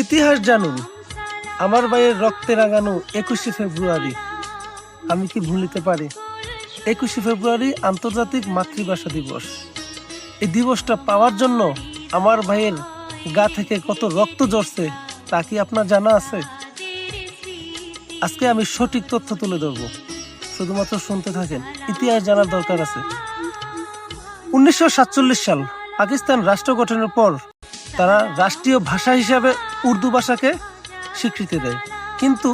ইতিহাস জানুন, আমার ভাইয়ের রক্তে রাঙানো 21শে ফেব্রুয়ারি আমি কি ভুলিতে পারি? 21শে ফেব্রুয়ারি আন্তর্জাতিক মাতৃভাষা দিবস। এই দিবসটা পাওয়ার জন্য আমার ভাইয়ের গা থেকে কত রক্ত ঝরছে তা কি আপনার জানা আছে? আজকে আমি সঠিক তথ্য তুলে ধরবো, শুধুমাত্র শুনতে থাকেন। ইতিহাস জানার দরকার আছে। 1947 সাল পাকিস্তান রাষ্ট্র গঠনের পর তারা রাষ্ট্রীয় ভাষা হিসাবে উর্দু ভাষাকে স্বীকৃতি দেয়, কিন্তু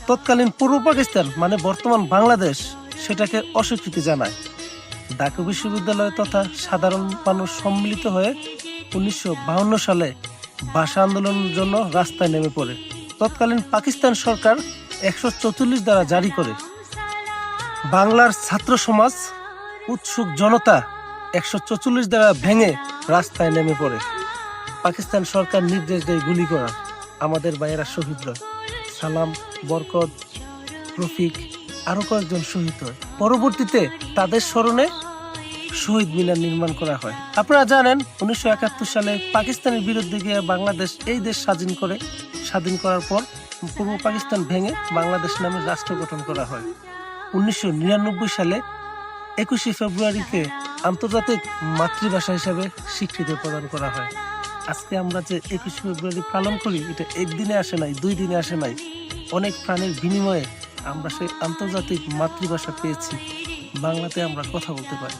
তৎকালীন পূর্ব পাকিস্তান মানে বর্তমান বাংলাদেশ সেটাকে অস্বীকৃতি জানায়। ঢাকা বিশ্ববিদ্যালয় তথা সাধারণ মানুষ সম্মিলিত হয়ে 1952 সালে ভাষা আন্দোলনের জন্য রাস্তায় নেমে পড়ে। তৎকালীন পাকিস্তান সরকার 144 ধারা জারি করে। বাংলার ছাত্র সমাজ, উৎসুক জনতা 144 ধারা ভেঙে রাস্তায় নেমে পড়ে। পাকিস্তান সরকার নির্দেশ দেয় গুলি করার। আমাদের ভাইয়েরা শহীদ হয়। সালাম, বরকত, রফিক আরো কয়েকজন শহীদ হয়। পরবর্তীতে তাদের স্মরণে শহীদ মিনার নির্মাণ করা হয়। আপনারা জানেন 1971 সালে পাকিস্তানের বিরুদ্ধে গিয়ে বাংলাদেশ এই দেশ স্বাধীন করার পর পূর্ব পাকিস্তান ভেঙে বাংলাদেশ নামে রাষ্ট্র গঠন করা হয়। 1999 সালে 21শে ফেব্রুয়ারিকে আন্তর্জাতিক মাতৃভাষা হিসাবে স্বীকৃতি প্রদান করা হয়। আজকে আমরা যে 21শে ফেব্রুয়ারি পালন করি, এটা একদিনে আসে নাই, 2 দিনে আসে নাই। অনেক প্রাণের বিনিময়ে আমরা সেই আন্তর্জাতিক মাতৃভাষা পেয়েছি। বাংলাতে আমরা কথা বলতে পারি।